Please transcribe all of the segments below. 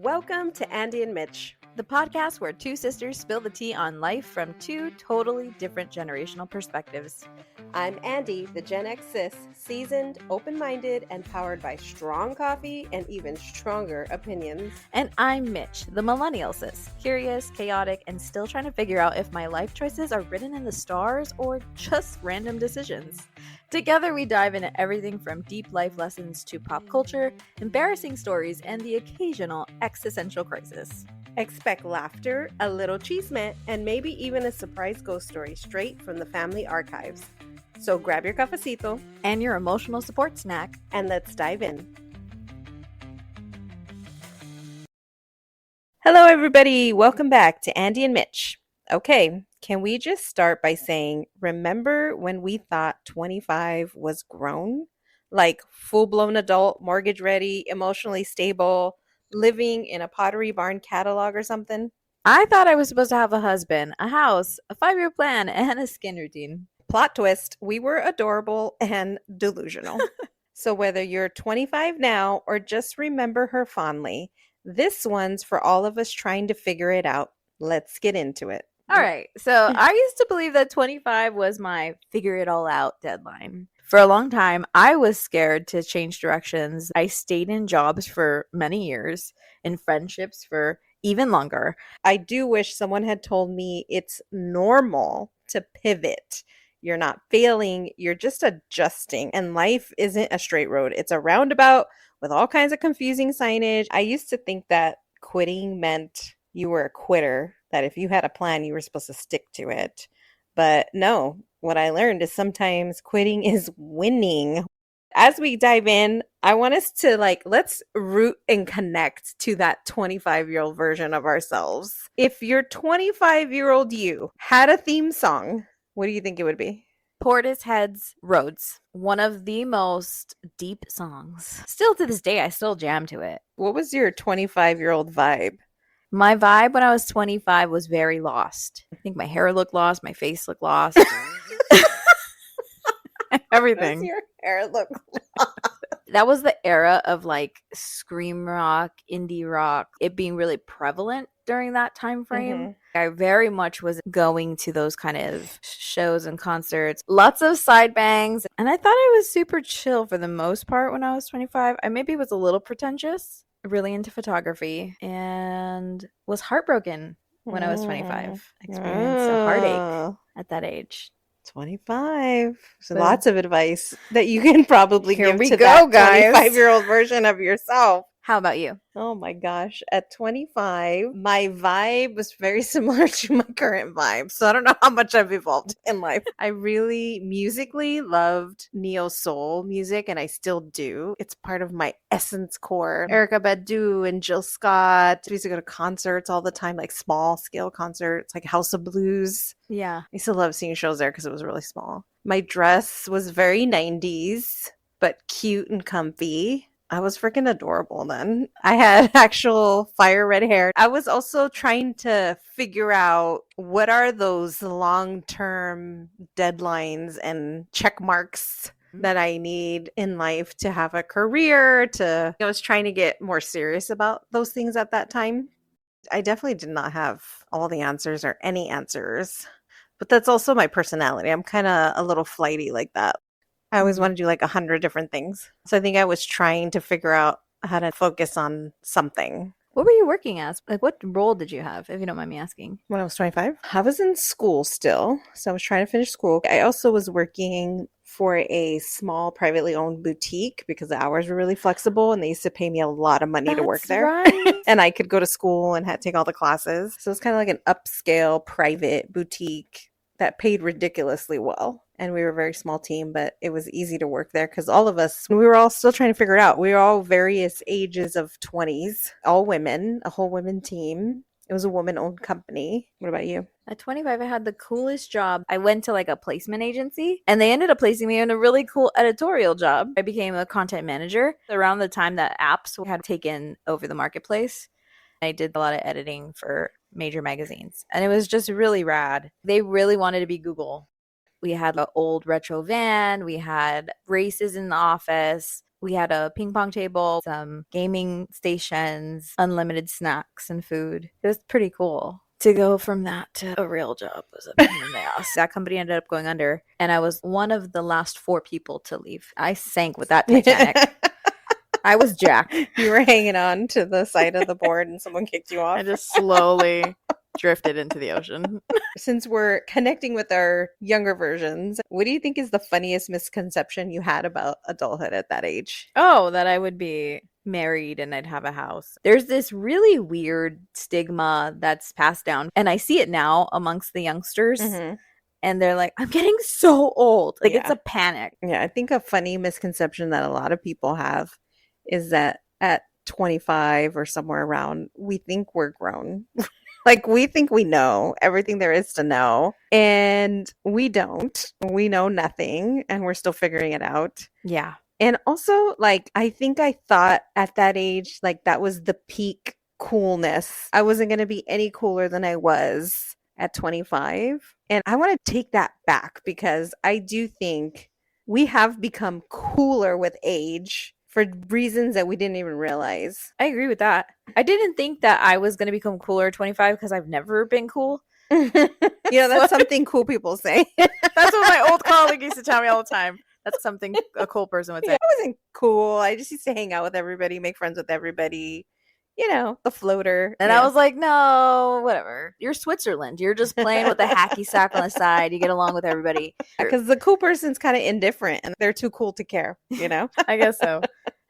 Welcome to Andi and Mich, the podcast where two sisters spill the tea on life from two totally different generational perspectives. I'm Andi, the Gen X sis, seasoned, open-minded, and powered by strong coffee and even stronger opinions. And I'm Mich, the millennial sis, curious, chaotic, and still trying to figure out if my life choices are written in the stars or just random decisions. Together we dive into everything from deep life lessons to pop culture, embarrassing stories, and the occasional existential crisis. Expect laughter, a little chisme, and maybe even a surprise ghost story straight from the family archives. So grab your cafecito and your emotional support snack, and let's dive in. Hello, everybody. Welcome back to Andi and Mich. Okay, can we just start by saying, remember when we thought 25 was grown? Like full-blown adult, mortgage ready, emotionally stable, living in a Pottery Barn catalog or something? I thought I was supposed to have a husband, a house, a 5-year plan, and a skin routine. Plot twist, we were adorable and delusional. So whether you're 25 now or just remember her fondly, this one's for all of us trying to figure it out. Let's get into it. All right. So I used to believe that 25 was my figure it all out deadline. For a long time, I was scared to change directions. I stayed in jobs for many years, in friendships for even longer. I do wish someone had told me it's normal to pivot. You're not failing, you're just adjusting. And life isn't a straight road. It's a roundabout with all kinds of confusing signage. I used to think that quitting meant you were a quitter, that if you had a plan, you were supposed to stick to it. But no, what I learned is sometimes quitting is winning. As we dive in, I want us to let's root and connect to that 25-year-old version of ourselves. If your 25-year-old you had a theme song, what do you think it would be? Portishead's Roads, one of the most deep songs. Still to this day, I still jam to it. What was your 25-year-old vibe? My vibe when I was 25 was very lost. I think my hair looked lost, my face looked lost. Everything. How does your hair look lost? That was the era of scream rock, indie rock, it being really prevalent during that time frame. Mm-hmm. I very much was going to those kind of shows and concerts, lots of side bangs, and I thought I was super chill for the most part when I was 25. I maybe was a little pretentious, really into photography, and was heartbroken when I was 25. Experienced a heartache at that age. 25. So lots of advice that you can probably give to that 25-year-old version of yourself. How about you? Oh my gosh. At 25, my vibe was very similar to my current vibe. So I don't know how much I've evolved in life. I really musically loved neo soul music, and I still do. It's part of my essence core. Erykah Badu and Jill Scott. We used to go to concerts all the time, like small scale concerts, like House of Blues. Yeah. I used to love seeing shows there because it was really small. My dress was very 90s, but cute and comfy. I was freaking adorable then. I had actual fire red hair. I was also trying to figure out what are those long-term deadlines and check marks that I need in life to have a career. I was trying to get more serious about those things at that time. I definitely did not have all the answers or any answers, but that's also my personality. I'm kind of a little flighty like that. I always want to do 100 different things. So I think I was trying to figure out how to focus on something. What were you working as? What role did you have, if you don't mind me asking? When I was 25, I was in school still. So I was trying to finish school. I also was working for a small privately owned boutique because the hours were really flexible and they used to pay me a lot of money to work there. Right. And I could go to school and take all the classes. So it's kind of like an upscale private boutique that paid ridiculously well. And we were a very small team, but it was easy to work there because all of us, we were all still trying to figure it out. We were all various ages of 20s, all women, a whole women team. It was a woman-owned company. What about you? At 25, I had the coolest job. I went to a placement agency, and they ended up placing me in a really cool editorial job. I became a content manager around the time that apps had taken over the marketplace. I did a lot of editing for major magazines, and it was just really rad. They really wanted to be Google. We had an old retro van. We had races in the office. We had a ping pong table, some gaming stations, unlimited snacks and food. It was pretty cool. To go from that to a real job was a pain in the ass. That company ended up going under, and I was one of the last 4 people to leave. I sank with that Titanic. I was Jack. You were hanging on to the side of the board and someone kicked you off. I just slowly drifted into the ocean. Since we're connecting with our younger versions, what do you think is the funniest misconception you had about adulthood at that age? Oh, that I would be married and I'd have a house. There's this really weird stigma that's passed down, and I see it now amongst the youngsters. Mm-hmm. And they're like, I'm getting so old. Like, Yeah. it's a panic. Yeah, I think a funny misconception that a lot of people have is that at 25 or somewhere around, we think we're grown. Like, we think we know everything there is to know, and we don't. We know nothing, and we're still figuring it out. Yeah. And also, like, I think I thought at that age, like, that was the peak coolness. I wasn't going to be any cooler than I was at 25. And I want to take that back because I do think we have become cooler with age for reasons that we didn't even realize. I agree with that. I didn't think that I was going to become cooler at 25 because I've never been cool. That's something cool people say. That's what my old colleague used to tell me all the time. That's something a cool person would say. Yeah, I wasn't cool. I just used to hang out with everybody, make friends with everybody. The floater. And I was like, no, whatever. You're Switzerland. You're just playing with a hacky sack on the side. You get along with everybody. Because the cool person's kind of indifferent and they're too cool to care, I guess so.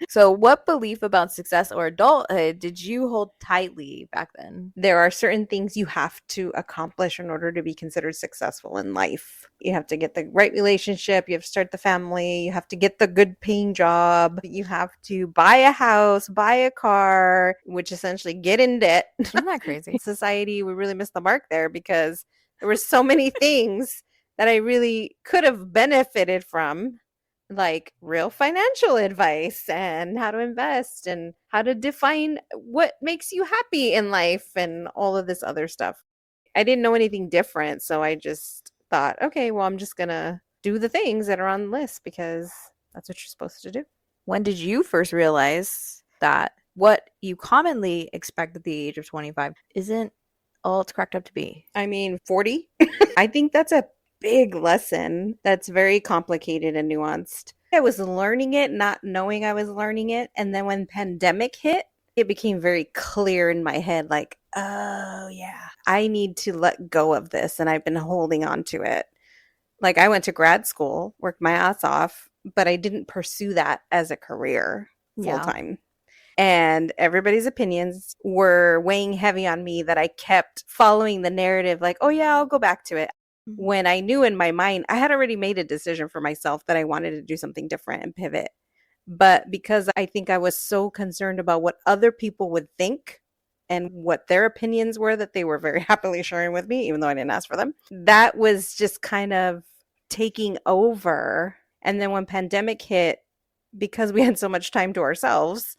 So what belief about success or adulthood did you hold tightly back then? There are certain things you have to accomplish in order to be considered successful in life. You have to get the right relationship. You have to start the family. You have to get the good paying job. You have to buy a house, buy a car, which essentially get in debt. Isn't that crazy? Society, we really missed the mark there because there were so many things that I really could have benefited from, like real financial advice and how to invest and how to define what makes you happy in life and all of this other stuff. I didn't know anything different, so I just thought, okay, well, I'm just gonna do the things that are on the list because that's what you're supposed to do. When did you first realize that what you commonly expect at the age of 25 isn't all it's cracked up to be? I mean, 40. I think that's a big lesson that's very complicated and nuanced. I was learning it, not knowing I was learning it. And then when pandemic hit, it became very clear in my head, like, oh yeah, I need to let go of this. And I've been holding on to it. Like, I went to grad school, worked my ass off, but I didn't pursue that as a career full time. And everybody's opinions were weighing heavy on me that I kept following the narrative, like, oh yeah, I'll go back to it. When I knew in my mind, I had already made a decision for myself that I wanted to do something different and pivot. But because I think I was so concerned about what other people would think and what their opinions were that they were very happily sharing with me, even though I didn't ask for them, that was just kind of taking over. And then when pandemic hit, because we had so much time to ourselves,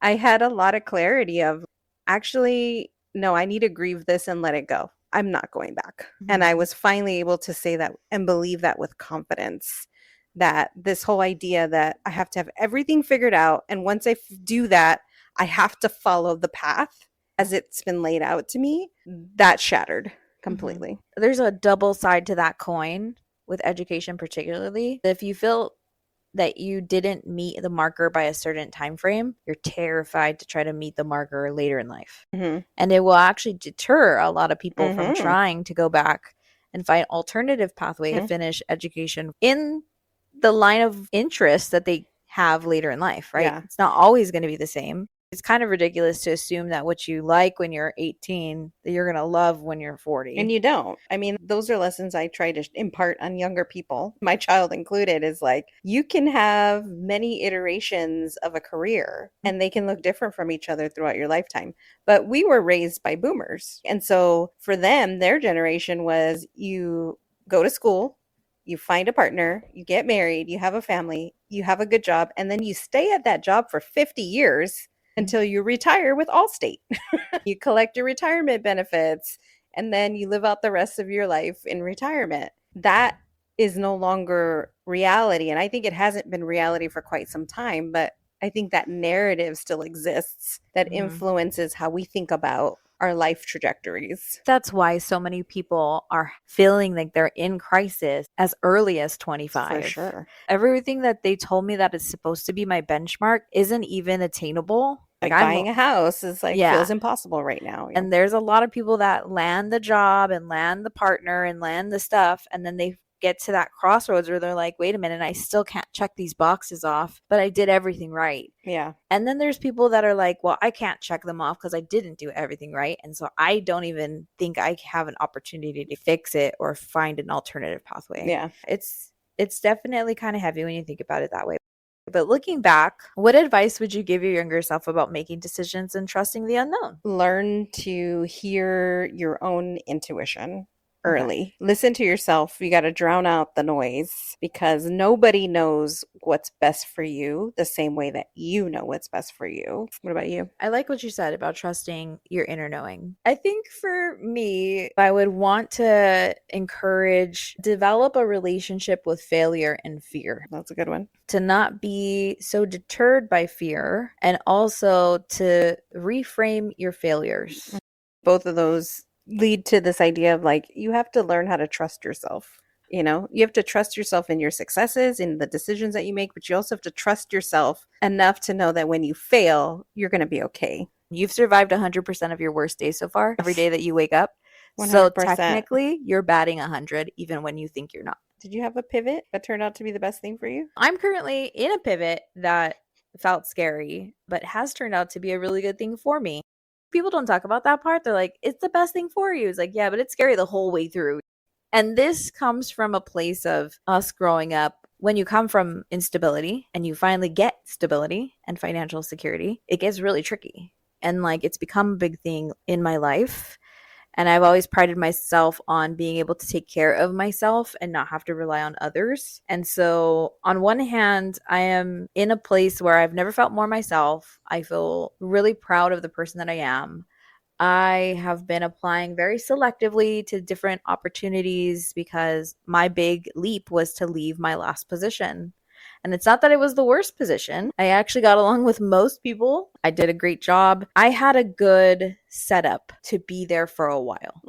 I had a lot of clarity of, actually, no, I need to grieve this and let it go. I'm not going back. And I was finally able to say that and believe that with confidence, that this whole idea that I have to have everything figured out. And once I do that, I have to follow the path as it's been laid out to me. That shattered completely. There's a double side to that coin with education, particularly. If you feel that you didn't meet the marker by a certain time frame, you're terrified to try to meet the marker later in life. And it will actually deter a lot of people from trying to go back and find alternative pathway to finish education in the line of interest that they have later in life, right? Yeah. It's not always going to be the same. It's kind of ridiculous to assume that what you like when you're 18, that you're going to love when you're 40. And you don't. I mean, those are lessons I try to impart on younger people, my child included, is like, you can have many iterations of a career and they can look different from each other throughout your lifetime. But we were raised by boomers. And so for them, their generation was, you go to school, you find a partner, you get married, you have a family, you have a good job, and then you stay at that job for 50 years until you retire with Allstate. You collect your retirement benefits, and then you live out the rest of your life in retirement. That is no longer reality. And I think it hasn't been reality for quite some time, but I think that narrative still exists that Mhm. influences how we think about our life trajectories. That's why so many people are feeling like they're in crisis as early as For 25. sure. Everything that they told me that is supposed to be my benchmark isn't even attainable. Like Like I'm buying a house is like feels yeah. impossible right now. And there's a lot of people that land the job and land the partner and land the stuff, and then they get to that crossroads where they're like, wait a minute, I still can't check these boxes off, but I did everything right. Yeah. And then there's people that are like, well, I can't check them off because I didn't do everything right. And so I don't even think I have an opportunity to fix it or find an alternative pathway. Yeah. It's definitely kind of heavy when you think about it that way. But looking back, what advice would you give your younger self about making decisions and trusting the unknown? Learn to hear your own intuition Okay. early. Listen to yourself. You got to drown out the noise because nobody knows what's best for you the same way that you know what's best for you. What about you? I like what you said about trusting your inner knowing. I think for me, I would want to encourage develop a relationship with failure and fear. That's a good one. To not be so deterred by fear and also to reframe your failures. Both of those lead to this idea of like, you have to learn how to trust yourself. You know, you have to trust yourself in your successes, in the decisions that you make, but you also have to trust yourself enough to know that when you fail, you're going to be okay. You've survived 100% of your worst days so far, every day that you wake up. So 100%. technically, you're batting 100 even when you think you're not. Did you have a pivot that turned out to be the best thing for you? I'm currently in a pivot that felt scary, but has turned out to be a really good thing for me. People don't talk about that part. They're like, it's the best thing for you. It's like, yeah, but it's scary the whole way through. And this comes from a place of us growing up. When you come from instability and you finally get stability and financial security, it gets really tricky. And like it's become a big thing in my life. And I've always prided myself on being able to take care of myself and not have to rely on others. And so, on one hand, I am in a place where I've never felt more myself. I feel really proud of the person that I am. I have been applying very selectively to different opportunities because my big leap was to leave my last position. And it's not that it was the worst position. I actually got along with most people. I did a great job. I had a good setup to be there for a while.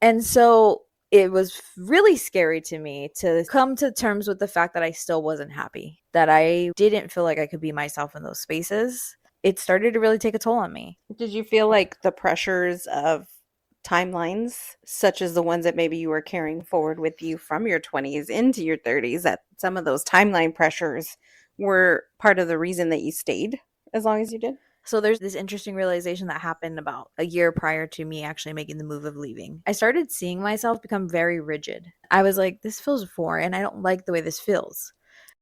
And so it was really scary to me to come to terms with the fact that I still wasn't happy, that I didn't feel like I could be myself in those spaces. It started to really take a toll on me. Did you feel like the pressures of timelines, such as the ones that maybe you were carrying forward with you from your 20s into your 30s, that some of those timeline pressures were part of the reason that you stayed as long as you did? So there's this interesting realization that happened about a year prior to me actually making the move of leaving. I started seeing myself become very rigid. I was like, this feels foreign. I don't like the way this feels.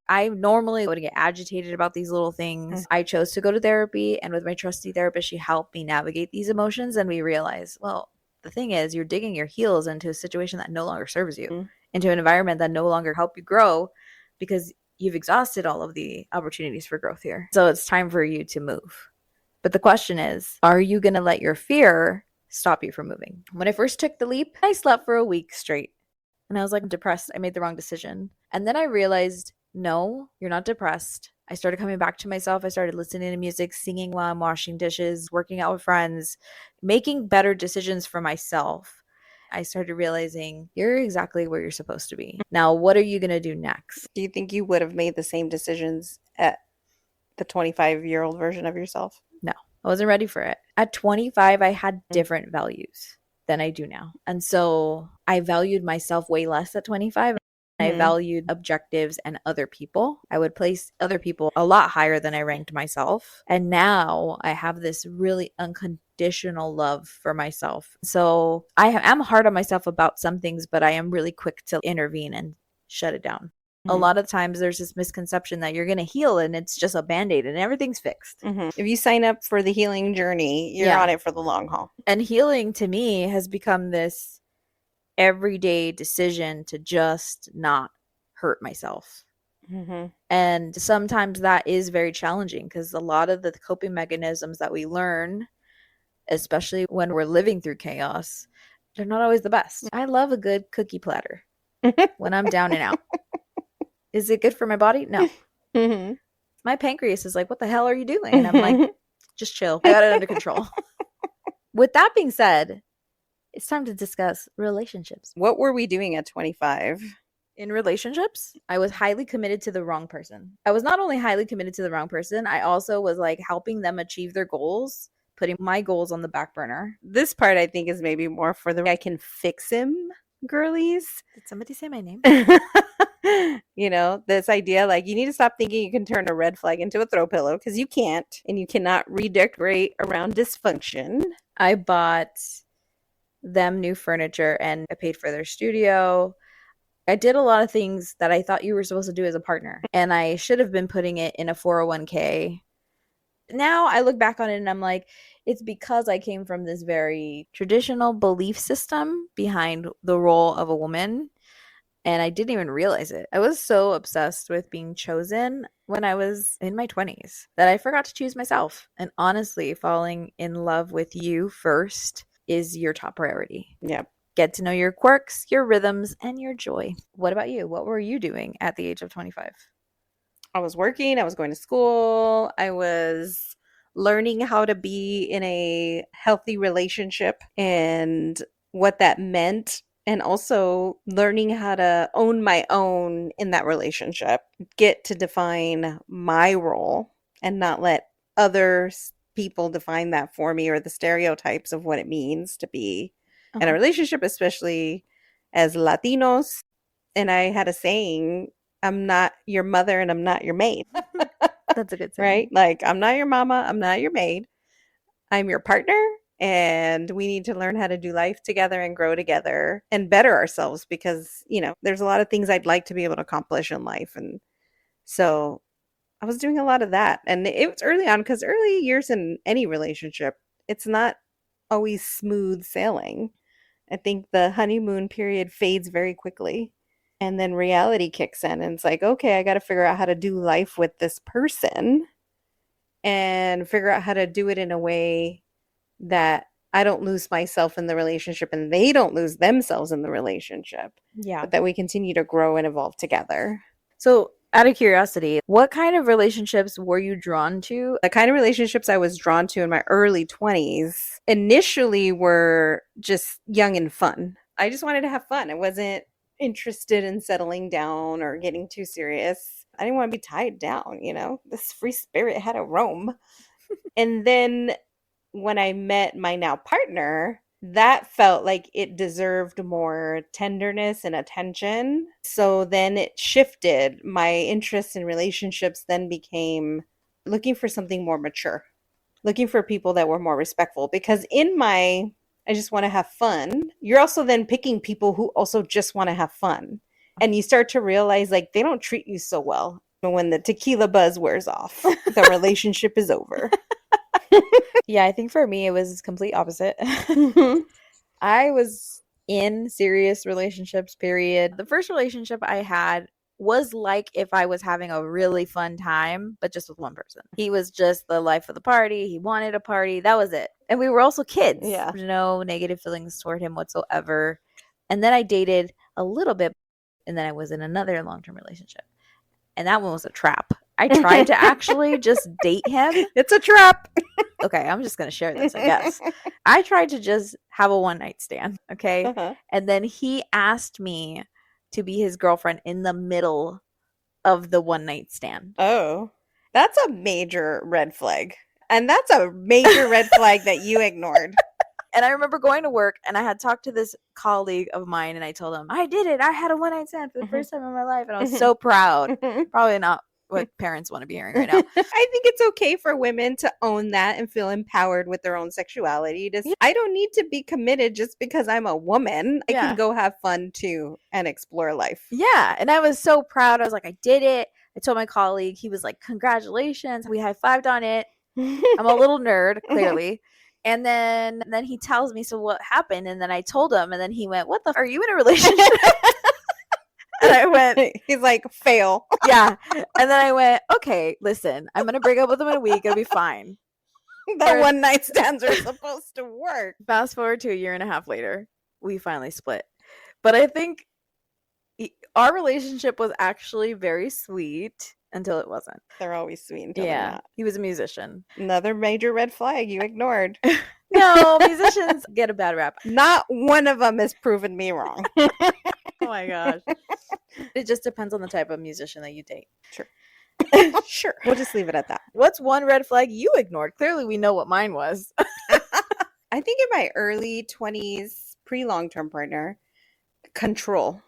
I normally would get agitated about these little things. I chose to go to therapy, and with my trusty therapist, she helped me navigate these emotions. And we realized, well, the thing is, you're digging your heels into a situation that no longer serves you, into an environment that no longer help you grow because you've exhausted all of the opportunities for growth here. So it's time for you to move. But the question is, are you going to let your fear stop you from moving? When I first took the leap, I slept for a week straight. And I was like depressed. I made the wrong decision. And then I realized, no, you're not depressed. I started coming back to myself. I started listening to music, singing while I'm washing dishes, working out with friends, making better decisions for myself. I started realizing you're exactly where you're supposed to be. Now, what are you going to do next? Do you think you would have made the same decisions at the 25-year-old version of yourself? No, I wasn't ready for it. At 25, I had different values than I do now. And so I valued myself way less at 25. I valued objectives and other people. I would place other people a lot higher than I ranked myself. And now I have this really unconditional love for myself. So I am hard on myself about some things, but I am really quick to intervene and shut it down. A lot of times there's this misconception that you're going to heal and it's just a band-aid and everything's fixed. If you sign up for the healing journey, you're on it for the long haul. And healing to me has become this everyday decision to just not hurt myself. And sometimes that is very challenging because a lot of the coping mechanisms that we learn, especially when we're living through chaos, they're not always the best. I love a good cookie platter. when I'm down and out. Is it good for my body? No. Mm-hmm. My pancreas is like, what the hell are you doing? And I'm like, just chill. I got it under control. With that being said, it's time to discuss relationships. What were we doing at 25? In relationships, I was highly committed to the wrong person. I was not only highly committed to the wrong person, I also was like helping them achieve their goals, putting my goals on the back burner. This part I think is maybe more for the I can fix him girlies. Did somebody say my name? You know, this idea like you need to stop thinking you can turn a red flag into a throw pillow because you can't, and you cannot redecorate around dysfunction. I bought them new furniture and I paid for their studio. I did a lot of things that I thought you were supposed to do as a partner, and I should have been putting it in a 401k. Now I look back on it and I'm like, it's because I came from this very traditional belief system behind the role of a woman, and I didn't even realize it. I was so obsessed with being chosen when I was in my 20s that I forgot to choose myself. And honestly, falling in love with you first is your top priority. Yep. Get to know your quirks, your rhythms, and your joy. What about you? What were you doing at the age of 25? I was working, I was going to school, I was learning how to be in a healthy relationship and what that meant, and also learning how to own my own in that relationship, get to define my role and not let other people define that for me or the stereotypes of what it means to be in a relationship, especially as Latinos. And I had a saying, I'm not your mother and I'm not your maid. That's a good saying. Right? Like, I'm not your mama, I'm not your maid. I'm your partner, and we need to learn how to do life together and grow together and better ourselves because, you know, there's a lot of things I'd like to be able to accomplish in life. And so I was doing a lot of that. And it was early on because early years in any relationship, it's not always smooth sailing. I think the honeymoon period fades very quickly. And then reality kicks in, and it's like, okay, I got to figure out how to do life with this person and figure out how to do it in a way that I don't lose myself in the relationship and they don't lose themselves in the relationship. Yeah. But that we continue to grow and evolve together. So, out of curiosity, what kind of relationships were you drawn to? The kind of relationships I was drawn to in my early 20s initially were just young and fun. I just wanted to have fun. I wasn't interested in settling down or getting too serious. I didn't want to be tied down, you know? This free spirit had to roam. And then when I met my now partner, that felt like it deserved more tenderness and attention. So then it shifted. My interest in relationships then became looking for something more mature, looking for people that were more respectful. Because in my, I just want to have fun, you're also then picking people who also just want to have fun. And you start to realize like they don't treat you so well. When the tequila buzz wears off, the relationship is over. Yeah, I think for me it was complete opposite. I was in serious relationships, period. The first relationship I had was like if I was having a really fun time, but just with one person. He was just the life of the party. He wanted a party. That was it. And we were also kids. Yeah. No negative feelings toward him whatsoever. And then I dated a little bit, and then I was in another long-term relationship. And that one was a trap. I tried to actually just date him. It's a trap. Okay, I'm just going to share this, I guess. I tried to just have a one night stand, okay? And then he asked me to be his girlfriend in the middle of the one night stand. Oh, that's a major red flag. And that's a major red flag that you ignored. And I remember going to work and I had talked to this colleague of mine and I told him, I did it. I had a one night stand for the first time in my life. And I was so proud. Probably not what parents want to be hearing right now. I think it's okay for women to own that and feel empowered with their own sexuality. I don't need to be committed just because I'm a woman. I can go have fun too and explore life. Yeah. And I was so proud. I was like, I did it. I told my colleague, he was like, congratulations. We high-fived on it. I'm a little nerd, clearly. And then he tells me, so what happened? And then I told him, and then he went, what the are you in a relationship? And I went, he's like, fail. Yeah. And then I went, okay, listen, I'm going to break up with him in a week. It'll be fine. That one night stands are supposed to work. Fast forward to a year and a half later, we finally split. But I think Our relationship was actually very sweet until it wasn't. They're always sweet until they're Yeah, not. he was a musician. Another major red flag you ignored. No, musicians get a bad rap. Not one of them has proven me wrong. Oh my gosh. It just depends on the type of musician that you date. Sure. Sure. We'll just leave it at that. What's one red flag you ignored? Clearly, we know what mine was. I think in my early 20s, pre-long-term partner, control.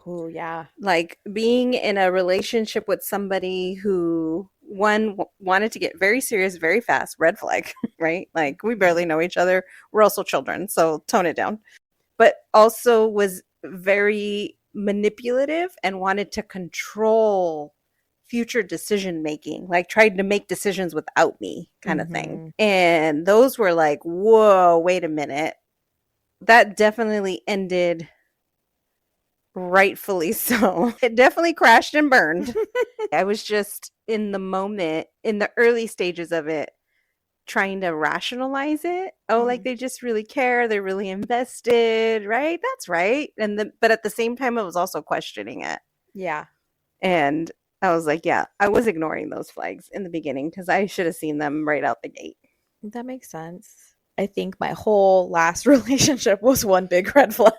Oh, yeah. Like being in a relationship with somebody who wanted to get very serious very fast, red flag, right? Like we barely know each other. We're also children, so tone it down. But also was very manipulative and wanted to control future decision making, like tried to make decisions without me kind of thing. And those were like, whoa, wait a minute. That definitely ended rightfully so. It definitely crashed and burned. I was just in the moment, in the early stages of it, trying to rationalize it. Oh, like they just really care, they're really invested, right? That's right. But at the same time I was also questioning it. Yeah. And I was like, yeah, I was ignoring those flags in the beginning because I should have seen them right out the gate. That makes sense. I think my whole last relationship was one big red flag.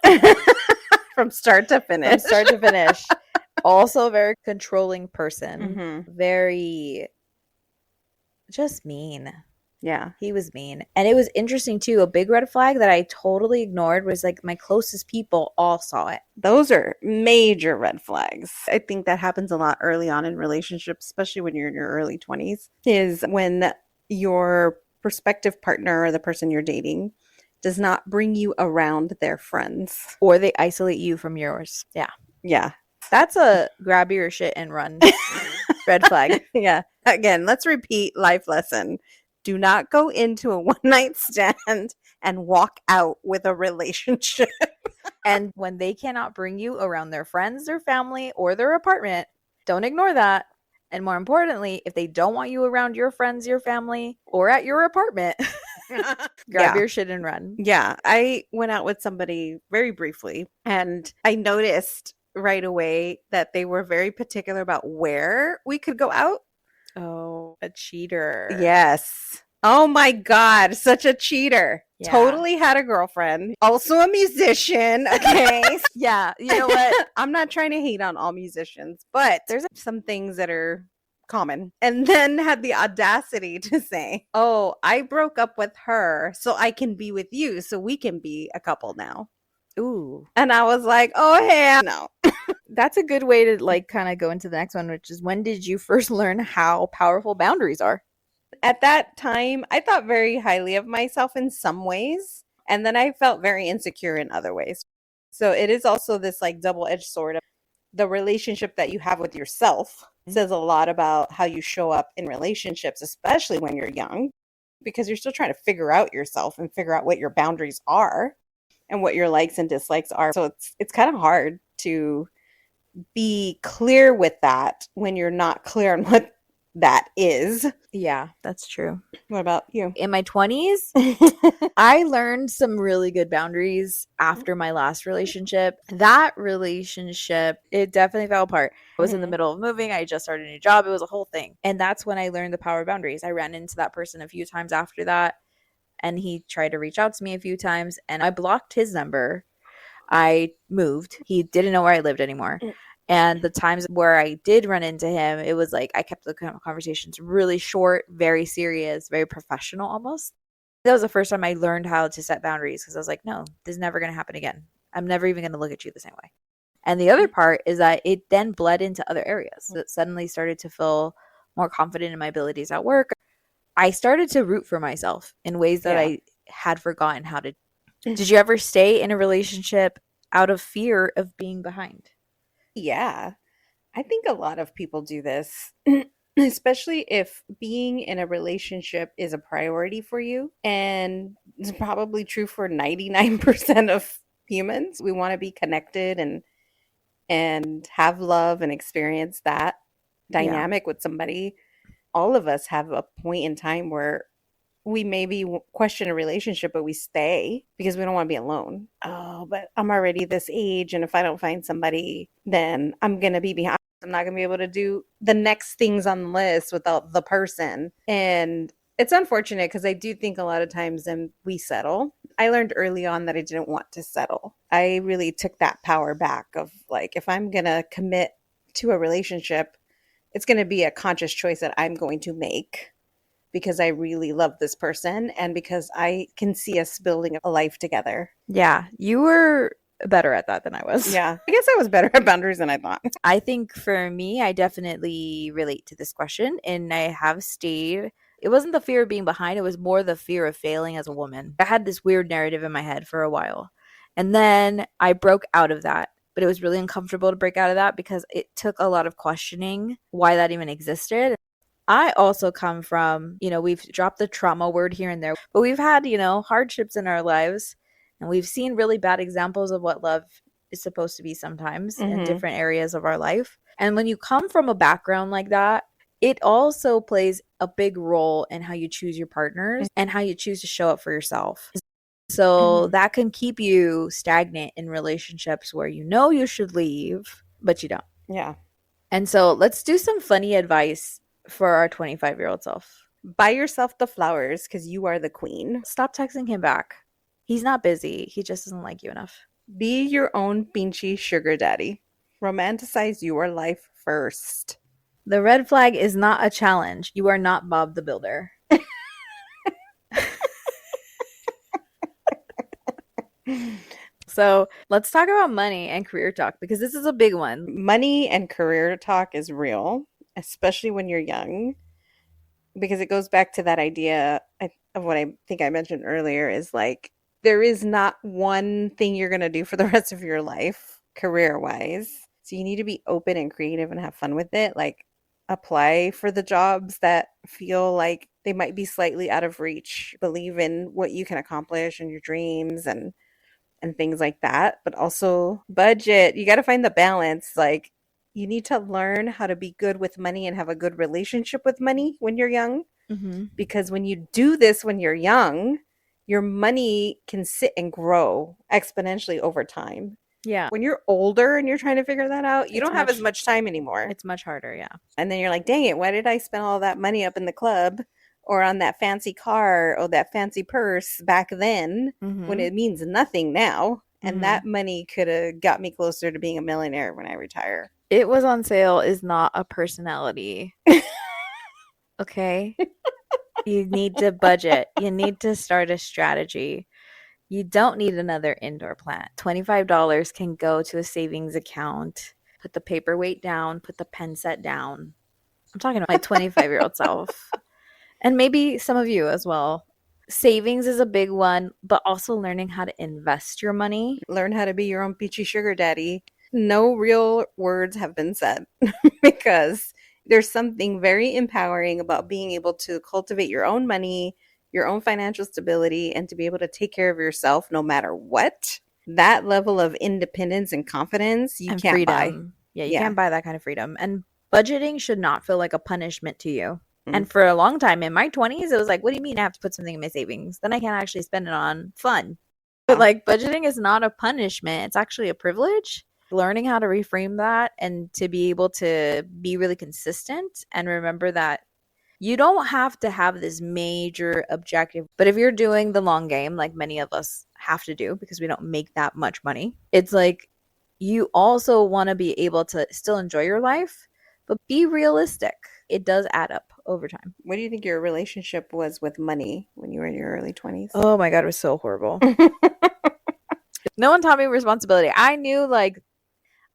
From start to finish. From start to finish. Also a very controlling person. Very just mean. Yeah. He was mean. And it was interesting too. A big red flag that I totally ignored was like my closest people all saw it. Those are major red flags. I think that happens a lot early on in relationships, especially when you're in your early 20s, is when your prospective partner or the person you're dating does not bring you around their friends. Or they isolate you from yours. Yeah. Yeah. That's a grab your shit and run red flag. Yeah. Again, let's repeat life lesson. Do not go into a one-night stand and walk out with a relationship. And when they cannot bring you around their friends, their family, or their apartment, don't ignore that. And more importantly, if they don't want you around your friends, your family, or at your apartment, grab your shit and run. Yeah. I went out with somebody very briefly, and I noticed right away that they were very particular about where we could go out. Oh, a cheater. Yes. Oh my God, such a cheater. Yeah. Totally had a girlfriend. Also a musician. Okay. Yeah. You know what? I'm not trying to hate on all musicians, but there's some things that are common. And then had the audacity to say, oh, I broke up with her so I can be with you so we can be a couple now. Ooh. And I was like, oh, hell no. That's a good way to like kind of go into the next one, which is when did you first learn how powerful boundaries are? At that time, I thought very highly of myself in some ways, and then I felt very insecure in other ways. So it is also this like double-edged sword. The relationship that you have with yourself says a lot about how you show up in relationships, especially when you're young, because you're still trying to figure out yourself and figure out what your boundaries are and what your likes and dislikes are. So it's kind of hard to be clear with that when you're not clear on what that is. Yeah, that's true. What about you? In my 20s, I learned some really good boundaries after my last relationship. That relationship, it definitely fell apart. I was in the middle of moving. I just started a new job. It was a whole thing. And that's when I learned the power of boundaries. I ran into that person a few times after that, and he tried to reach out to me a few times, and I blocked his number. I moved. He didn't know where I lived anymore. And the times where I did run into him, it was like I kept the conversations really short, very serious, very professional almost. That was the first time I learned how to set boundaries because I was like, no, this is never going to happen again. I'm never even going to look at you the same way. And the other part is that it then bled into other areas. It suddenly started to feel more confident in my abilities at work. I started to root for myself in ways that I had forgotten how to. Did you ever stay in a relationship out of fear of being behind? Yeah, I think a lot of people do this, especially if being in a relationship is a priority for you. And it's probably true for 99% of humans. We want to be connected and have love and experience that dynamic with somebody. All of us have a point in time where we maybe question a relationship, but we stay because we don't want to be alone. Oh, but I'm already this age, and if I don't find somebody, then I'm going to be behind. I'm not going to be able to do the next things on the list without the person. And it's unfortunate because I do think a lot of times we settle. I learned early on that I didn't want to settle. I really took that power back of like, if I'm going to commit to a relationship, it's going to be a conscious choice that I'm going to make because I really love this person and because I can see us building a life together. Yeah, you were better at that than I was. Yeah, I guess I was better at boundaries than I thought. I think for me, I definitely relate to this question, and I have stayed. It wasn't the fear of being behind, it was more the fear of failing as a woman. I had this weird narrative in my head for a while. And then I broke out of that. But it was really uncomfortable to break out of that because it took a lot of questioning why that even existed. I also come from, we've dropped the trauma word here and there, but we've had, hardships in our lives, and we've seen really bad examples of what love is supposed to be sometimes in different areas of our life. And when you come from a background like that, it also plays a big role in how you choose your partners and how you choose to show up for yourself. So that can keep you stagnant in relationships where you know you should leave, but you don't. Yeah. And so let's do some funny advice for our 25-year-old self. Buy yourself the flowers because you are the queen. Stop texting him back. He's not busy. He just doesn't like you enough. Be your own beachy sugar daddy. Romanticize your life first. The red flag is not a challenge. You are not Bob the Builder. So let's talk about money and career talk because this is a big one. Money and career talk is real, especially when you're young, because it goes back to that idea of what I think I mentioned earlier is like, there is not one thing you're going to do for the rest of your life, career wise. So you need to be open and creative and have fun with it. Like, apply for the jobs that feel like they might be slightly out of reach. Believe in what you can accomplish and your dreams and things like that, but also budget. You got to find the balance. Like, you need to learn how to be good with money and have a good relationship with money when you're young. Because when you do this when you're young, your money can sit and grow exponentially over time. Yeah. When you're older and you're trying to figure that out, you don't have as much time anymore. It's much harder, yeah. And then you're like, dang it, why did I spend all that money up in the club or on that fancy car or that fancy purse back then when it means nothing now? And that money could have got me closer to being a millionaire when I retire. It was on sale is not a personality. Okay? You need to budget. You need to start a strategy. You don't need another indoor plant. $25 can go to a savings account. Put the paperweight down, put the pen set down. I'm talking to my 25-year-old self. And maybe some of you as well. Savings is a big one, but also learning how to invest your money. Learn how to be your own peachy sugar daddy. No real words have been said because there's something very empowering about being able to cultivate your own money, your own financial stability, and to be able to take care of yourself no matter what. That level of independence and confidence you can't freedom. buy. Yeah, you can't buy that kind of freedom. And budgeting should not feel like a punishment to you. And for a long time in my 20s, it was like, what do you mean I have to put something in my savings? Then I can't actually spend it on fun. But like, budgeting is not a punishment. It's actually a privilege. Learning how to reframe that and to be able to be really consistent and remember that you don't have to have this major objective. But if you're doing the long game, like many of us have to do because we don't make that much money, it's like you also want to be able to still enjoy your life, but be realistic. It does add up over time. What do you think your relationship was with money when you were in your early 20s? Oh my God, it was so horrible. No one taught me responsibility. I knew like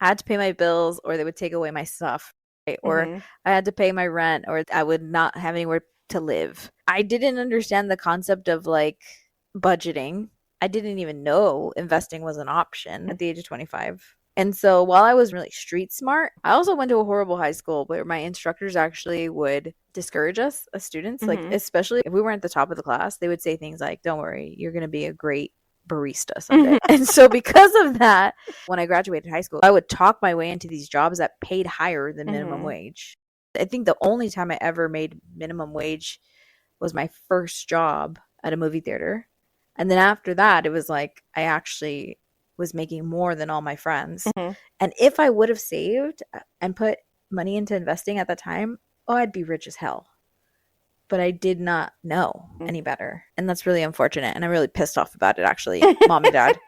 I had to pay my bills or they would take away my stuff, right? Or I had to pay my rent or I would not have anywhere to live. I didn't understand the concept of like budgeting. I didn't even know investing was an option at the age of 25. And so while I was really street smart, I also went to a horrible high school where my instructors actually would discourage us as students. Like, especially if we weren't at the top of the class, they would say things like, don't worry, you're going to be a great barista someday. And so because of that, when I graduated high school, I would talk my way into these jobs that paid higher than minimum wage. I think the only time I ever made minimum wage was my first job at a movie theater. And then after that, it was like I actually was making more than all my friends. Mm-hmm. And if I would have saved and put money into investing at the time, oh, I'd be rich as hell. But I did not know any better. And that's really unfortunate. And I'm really pissed off about it, actually, mom and dad.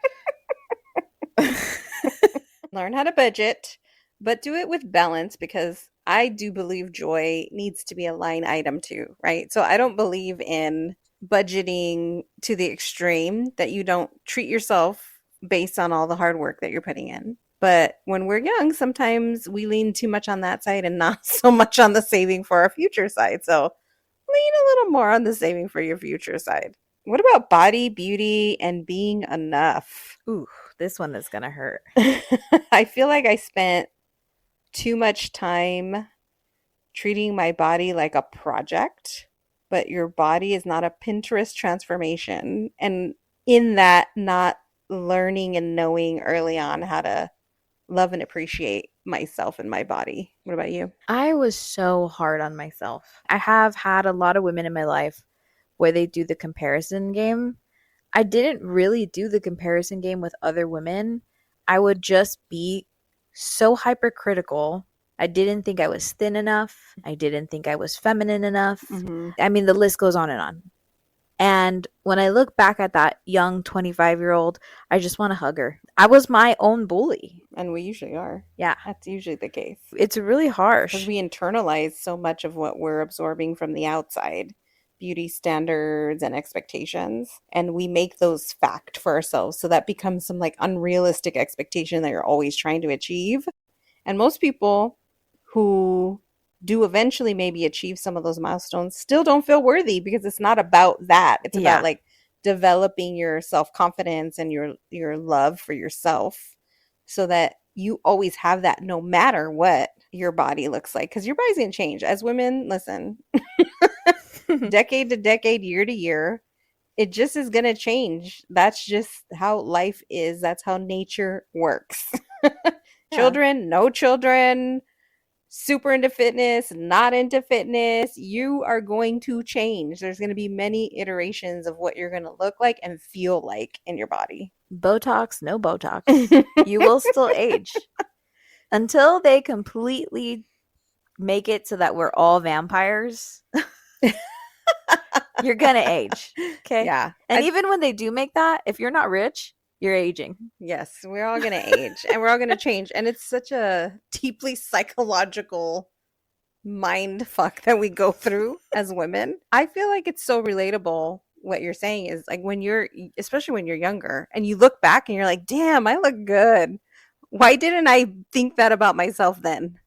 Learn how to budget, but do it with balance, because I do believe joy needs to be a line item too, right? So I don't believe in budgeting to the extreme that you don't treat yourself based on all the hard work that you're putting in. But when we're young, sometimes we lean too much on that side and not so much on the saving for our future side. So lean a little more on the saving for your future side. What about body, beauty, and being enough? Ooh, this one is going to hurt. I feel like I spent too much time treating my body like a project, but your body is not a Pinterest transformation. And in that, not learning and knowing early on how to love and appreciate myself and my body. What about you? I was so hard on myself. I have had a lot of women in my life where they do the comparison game. I didn't really do the comparison game with other women. I would just be so hypercritical. I didn't think I was thin enough. I didn't think I was feminine enough. Mm-hmm. I mean, the list goes on and on. And when I look back at that young 25-year-old, I just want to hug her. I was my own bully. And we usually are. Yeah. That's usually the case. It's really harsh. Because we internalize so much of what we're absorbing from the outside, beauty standards and expectations, and we make those fact for ourselves. So that becomes some like unrealistic expectation that you're always trying to achieve. And most people who do eventually maybe achieve some of those milestones still don't feel worthy, because it's not about that. It's about like developing your self-confidence and your love for yourself, so that you always have that no matter what your body looks like, because your body's gonna change. As women, listen, decade to decade, year to year, it just is gonna change. That's just how life is. That's how nature works. Children, no children, super into fitness, not into fitness, you are going to change. There's going to be many iterations of what you're going to look like and feel like in your body. Botox, no Botox. You will still age until they completely make it so that we're all vampires. You're going to age. Okay. Yeah. And even when they do make that, if you're not rich, you're aging. Yes, we're all going to age and we're all going to change. And it's such a deeply psychological mind fuck that we go through as women. I feel like it's so relatable. What you're saying is like when you're, especially when you're younger and you look back and you're like, damn, I look good. Why didn't I think that about myself then?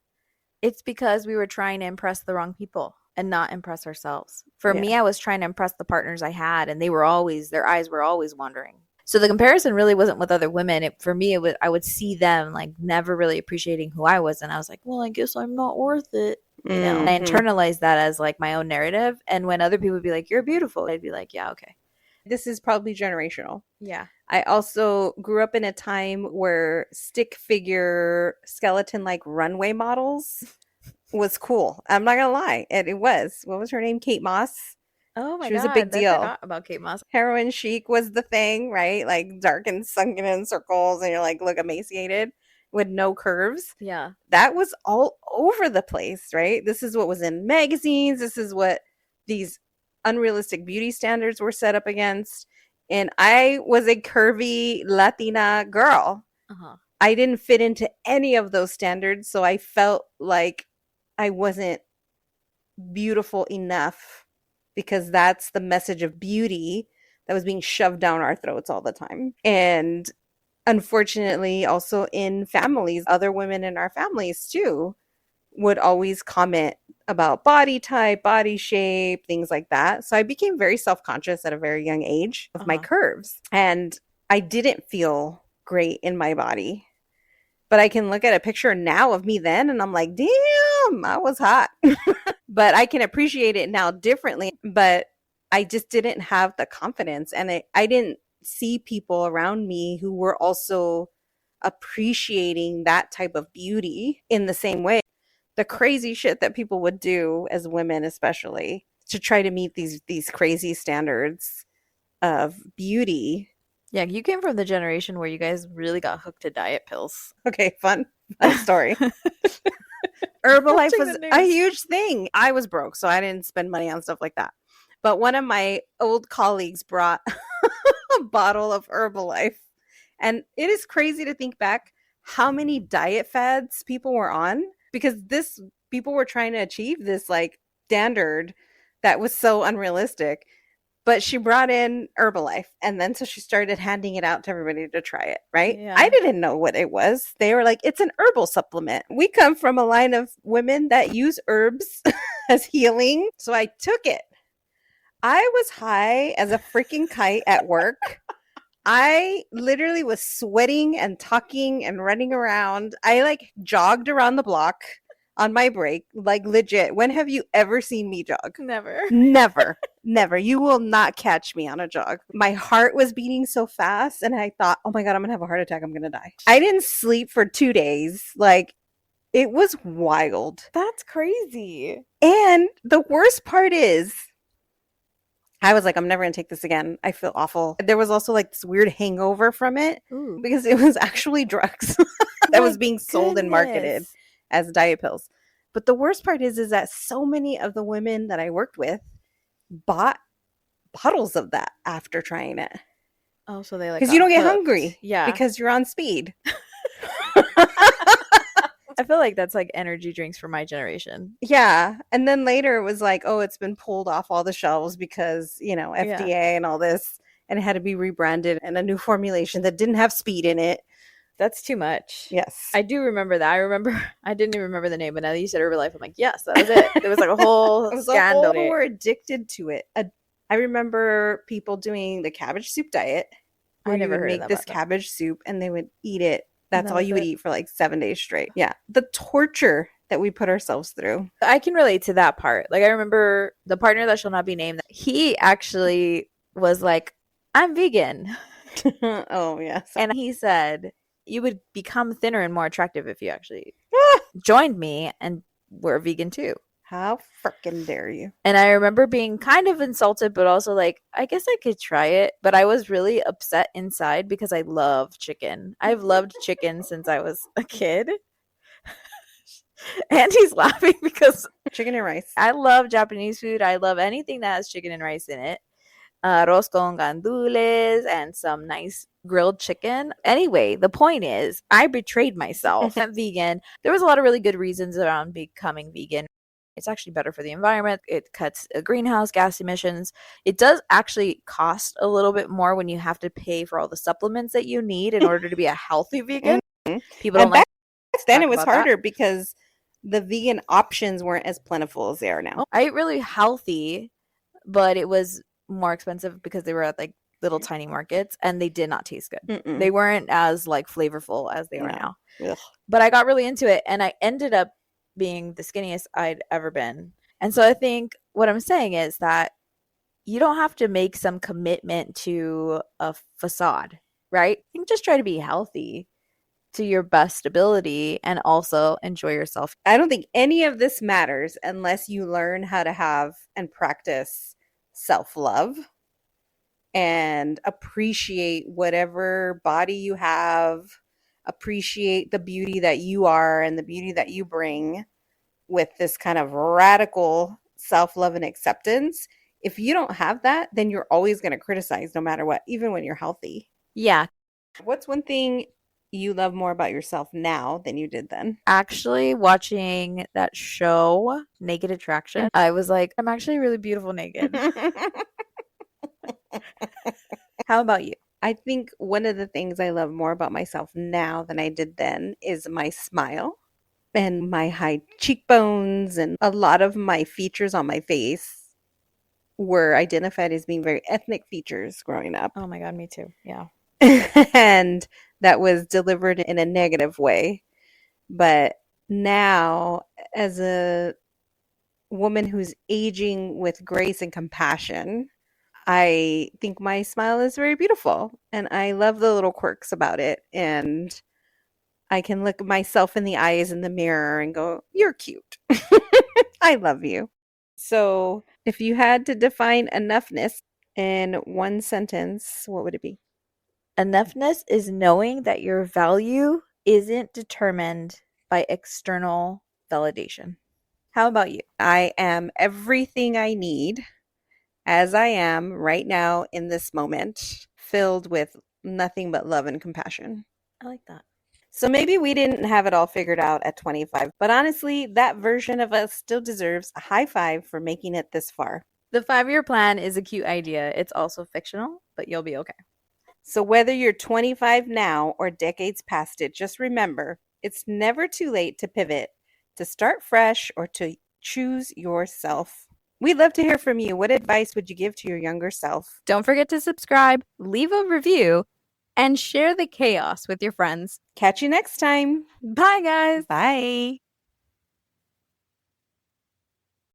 It's because we were trying to impress the wrong people and not impress ourselves. For me, I was trying to impress the partners I had, and their eyes were always wandering. So the comparison really wasn't with other women. For me, I would see them like never really appreciating who I was. And I was like, well, I guess I'm not worth it. You know, and I internalized that as like my own narrative. And when other people would be like, you're beautiful, I'd be like, yeah, okay. This is probably generational. Yeah. I also grew up in a time where stick figure skeleton like runway models was cool. I'm not gonna lie. It was. What was her name? Kate Moss. Oh my God. She was a big deal. I forgot about Kate Moss. Heroin chic was the thing, right? Like dark and sunken in circles, and you're like, look emaciated with no curves. Yeah. That was all over the place, right? This is what was in magazines. This is what these unrealistic beauty standards were set up against. And I was a curvy Latina girl. Uh-huh. I didn't fit into any of those standards, so I felt like I wasn't beautiful enough, because that's the message of beauty that was being shoved down our throats all the time. And unfortunately, also in families, other women in our families too would always comment about body type, body shape, things like that. So I became very self-conscious at a very young age of my curves. And I didn't feel great in my body. But I can look at a picture now of me then and I'm like, damn, I was hot. But I can appreciate it now differently. But I just didn't have the confidence. And I didn't see people around me who were also appreciating that type of beauty in the same way. The crazy shit that people would do as women, especially, to try to meet these crazy standards of beauty. Yeah, you came from the generation where you guys really got hooked to diet pills. Okay, fun story. Herbalife Watching the was a news. huge thing. I was broke, so I didn't spend money on stuff like that. But one of my old colleagues brought a bottle of Herbalife. And it is crazy to think back how many diet fads people were on, because this people were trying to achieve this like standard that was so unrealistic. But she brought in Herbalife, and then so she started handing it out to everybody to try it, right? Yeah. I didn't know what it was. They were like, it's an herbal supplement. We come from a line of women that use herbs as healing. So I took it. I was high as a freaking kite at work. I literally was sweating and talking and running around. I like jogged around the block on my break, like legit. When have you ever seen me jog? Never. Never, never. You will not catch me on a jog. My heart was beating so fast, and I thought, oh my God, I'm going to have a heart attack. I'm going to die. I didn't sleep for 2 days. Like, it was wild. That's crazy. And the worst part is, I was like, I'm never going to take this again. I feel awful. There was also like this weird hangover from it. Ooh. Because it was actually drugs that was being sold and marketed as diet pills. But the worst part is that so many of the women that I worked with bought bottles of that after trying it. Oh, so they like, because you don't get hooked. hungry. Yeah. Because you're on speed. I feel like that's like energy drinks for my generation. Yeah. And then later it was like, oh, it's been pulled off all the shelves because, you know, FDA and all this. And it had to be rebranded and a new formulation that didn't have speed in it. That's too much. Yes. I do remember that. I didn't even remember the name, but now that you said Herbalife, I'm like, yes, that was it. There was like a whole scandal. People were addicted to it. I remember people doing the cabbage soup diet. I never heard of make this cabbage soup and they would eat it. That's all you would eat for like 7 days straight. Yeah. The torture that we put ourselves through. I can relate to that part. Like, I remember the partner that shall not be named, he actually was like, I'm vegan. Oh, yes. And he said, you would become thinner and more attractive if you actually joined me and were vegan too. How freaking dare you? And I remember being kind of insulted, but also like, I guess I could try it. But I was really upset inside because I love chicken. I've loved chicken since I was a kid. And he's laughing because chicken and rice. I love Japanese food. I love anything that has chicken and rice in it. Arroz con gandules and some nice grilled chicken. Anyway, the point is, I betrayed myself. I'm vegan. There was a lot of really good reasons around becoming vegan. It's actually better for the environment. It cuts greenhouse gas emissions. It does actually cost a little bit more when you have to pay for all the supplements that you need in order to be a healthy vegan. People don't like. Then it was harder because the vegan options weren't as plentiful as they are now. I ate really healthy, but it was more expensive because they were at like little tiny markets and they did not taste good. They weren't as like flavorful as they are now. Ugh. But I got really into it and I ended up being the skinniest I'd ever been. And so I think what I'm saying is that you don't have to make some commitment to a facade, right? You can just try to be healthy to your best ability and also enjoy yourself. I don't think any of this matters unless you learn how to have and practice self-love and appreciate whatever body you have, appreciate the beauty that you are and the beauty that you bring with this kind of radical self-love and acceptance. If you don't have that, then you're always going to criticize no matter what, even when you're healthy. Yeah. What's one thing you love more about yourself now than you did then? Actually, watching that show, Naked Attraction, I was like, I'm actually really beautiful naked. How about you? I think one of the things I love more about myself now than I did then is my smile and my high cheekbones, and a lot of my features on my face were identified as being very ethnic features growing up. Oh my God, me too. Yeah. And that was delivered in a negative way. But now, as a woman who's aging with grace and compassion, I think my smile is very beautiful and I love the little quirks about it. And I can look myself in the eyes in the mirror and go, you're cute. I love you. So If you had to define enoughness in one sentence, what would it be? Enoughness is knowing that your value isn't determined by external validation. How about you? I am everything I need as I am right now in this moment, filled with nothing but love and compassion. I like that. So maybe we didn't have it all figured out at 25, but honestly, that version of us still deserves a high five for making it this far. The 5-year plan is a cute idea. It's also fictional, but you'll be okay. So whether you're 25 now or decades past it, just remember it's never too late to pivot, to start fresh, or to choose yourself. We'd love to hear from you. What advice would you give to your younger self? Don't forget to subscribe, leave a review, and share the chaos with your friends. Catch you next time. Bye, guys. Bye.